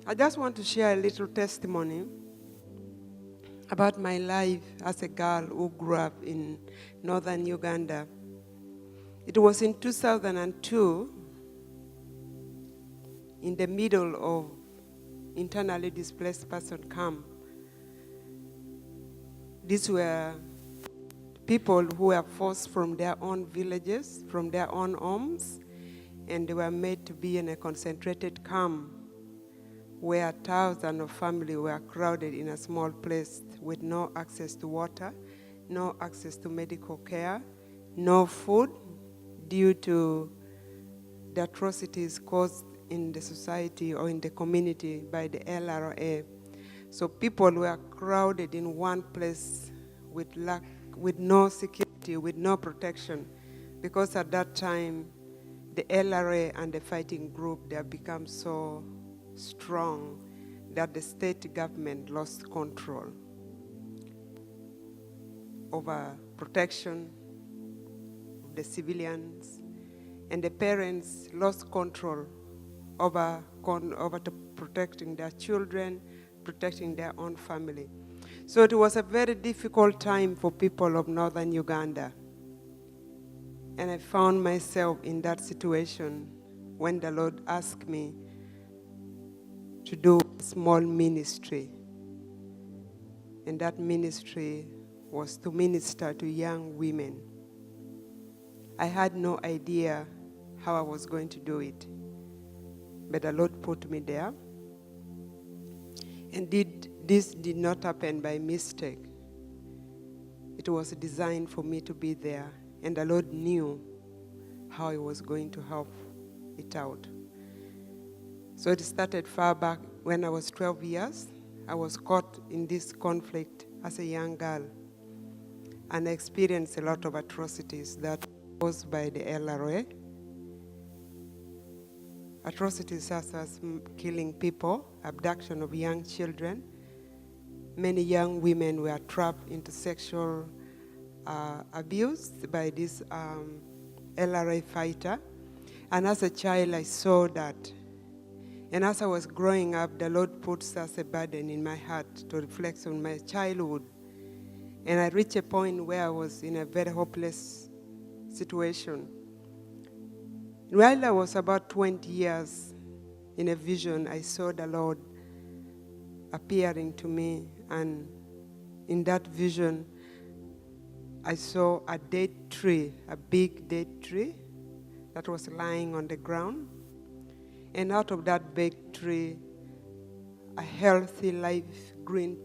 I just want to share a little testimony about my life as a girl who grew up in northern Uganda. It was in 2002, in the middle of internally displaced person camp. These were people who were forced from their own villages, from their own homes, and they were made to be in a concentrated camp where thousands of families were crowded in a small place with no access to water, no access to medical care, no food due to the atrocities caused in the society or in the community by the LRA. So people were crowded in one place with no security, with no protection, because at that time, the LRA and the fighting group, they have become so strong that the state government lost control over protection of the civilians, and the parents lost control over protecting their children, protecting their own family. So it was a very difficult time for people of northern Uganda. And I found myself in that situation when the Lord asked me to do a small ministry. And that ministry was to minister to young women. I had no idea how I was going to do it, but the Lord put me there. And this did not happen by mistake. It was designed for me to be there, and the Lord knew how He was going to help it out. So it started far back when I was 12 years. I was caught in this conflict as a young girl, and I experienced a lot of atrocities that caused by the LRA. Atrocities such as killing people, abduction of young children. Many young women were trapped into sexual abuse by this LRA fighter. And as a child, I saw that. And as I was growing up, the Lord put such a burden in my heart to reflect on my childhood. And I reached a point where I was in a very hopeless situation. While I was about 20 years, in a vision, I saw the Lord appearing to me. And in that vision, I saw a dead tree, a big dead tree that was lying on the ground. And out of that big tree, a healthy, live green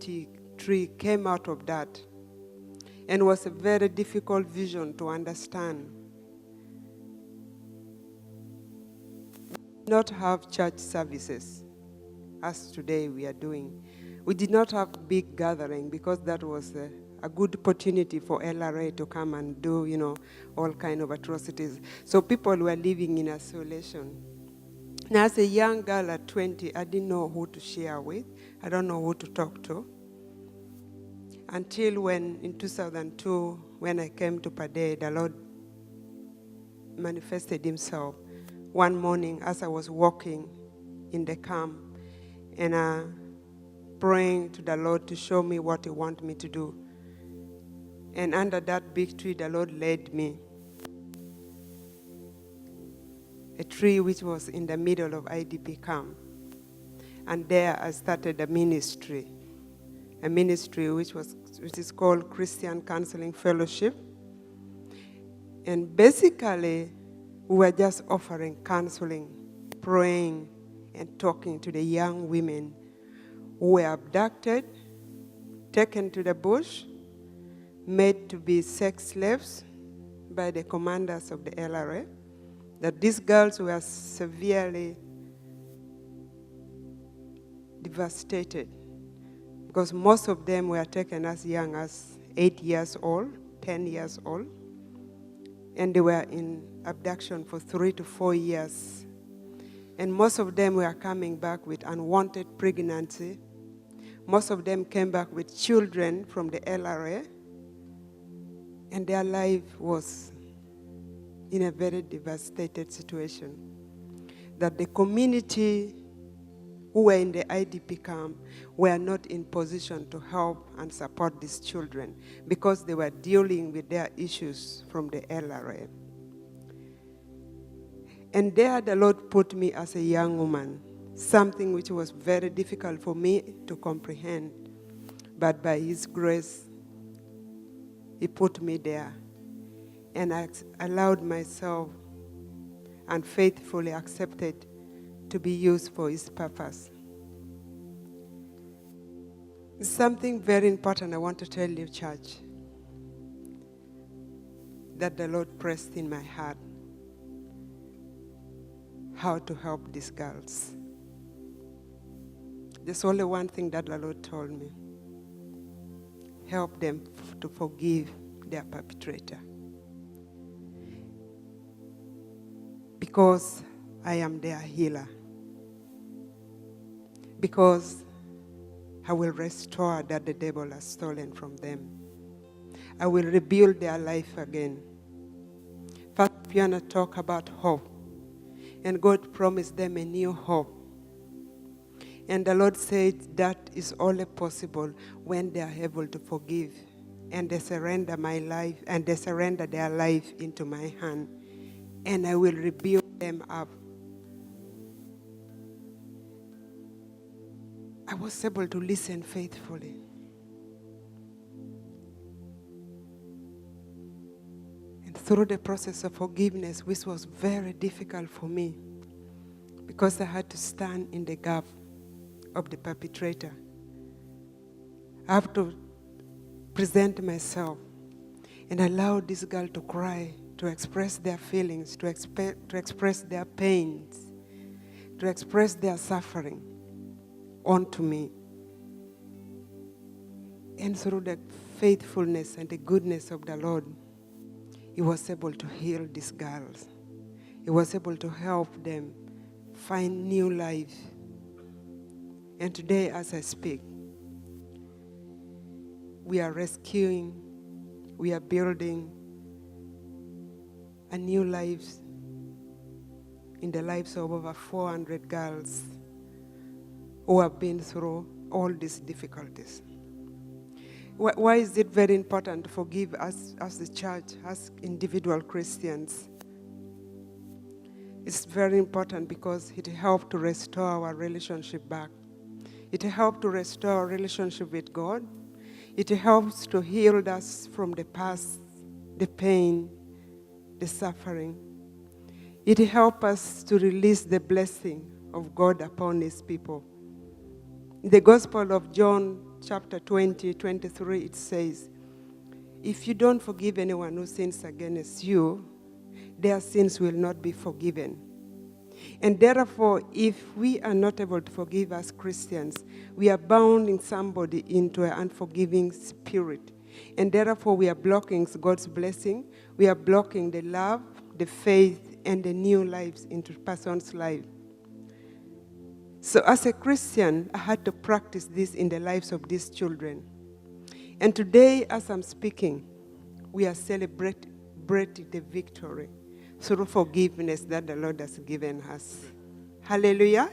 tree came out of that. And it was a very difficult vision to understand. We did not have church services, as today we are doing. We did not have big gathering because that was a good opportunity for LRA to come and do, all kind of atrocities. So people were living in isolation. Now, as a young girl at 20, I didn't know who to share with. I don't know who to talk to. Until when, in 2002, when I came to Pade, the Lord manifested Himself one morning as I was walking in the camp and praying to the Lord to show me what He wanted me to do. And under that big tree, the Lord led me. A tree which was in the middle of IDP camp. And there I started a ministry which is called Christian Counselling Fellowship. And basically, we were just offering counseling, praying, and talking to the young women who were abducted, taken to the bush, made to be sex slaves by the commanders of the LRA. That these girls were severely devastated because most of them were taken as young as 8 years old, 10 years old, and they were in abduction for 3 to 4 years. And most of them were coming back with unwanted pregnancy. Most of them came back with children from the LRA, and their life was in a very devastated situation. That the community who were in the IDP camp were not in position to help and support these children because they were dealing with their issues from the LRA. And there the Lord put me as a young woman, something which was very difficult for me to comprehend. But by His grace, He put me there. And I allowed myself and faithfully accepted to be used for His purpose. Something very important I want to tell you, church, that the Lord pressed in my heart: how to help these girls. There's only one thing that the Lord told me: help them to forgive their perpetrator. Because I am their healer. Because I will restore that the devil has stolen from them. I will rebuild their life again. First, Piana talk about hope. And God promised them a new hope. And the Lord said that is only possible when they are able to forgive. And they surrender my life, and they surrender their life into my hand. And I will rebuild them up. I was able to listen faithfully. And through the process of forgiveness, which was very difficult for me, because I had to stand in the gap of the perpetrator. I have to present myself and allow this girl to cry, to express their feelings, to express their pains, to express their suffering onto me. And through the faithfulness and the goodness of the Lord, He was able to heal these girls. He was able to help them find new life. And today, as I speak, we are rescuing, we are building a new life in the lives of over 400 girls who have been through all these difficulties. Why is it very important to forgive us as the church, as individual Christians? It's very important because it helps to restore our relationship back. It helps to restore our relationship with God. It helps to heal us from the past, the pain, the suffering. It helps us to release the blessing of God upon His people. In the Gospel of John, chapter 20, 23, it says, if you don't forgive anyone who sins against you, their sins will not be forgiven. And therefore, if we are not able to forgive as Christians, we are bounding somebody into an unforgiving spirit. And therefore, we are blocking God's blessing. We are blocking the love, the faith, and the new lives into a person's life. So as a Christian, I had to practice this in the lives of these children. And today, as I'm speaking, we are celebrating the victory through forgiveness that the Lord has given us. Hallelujah.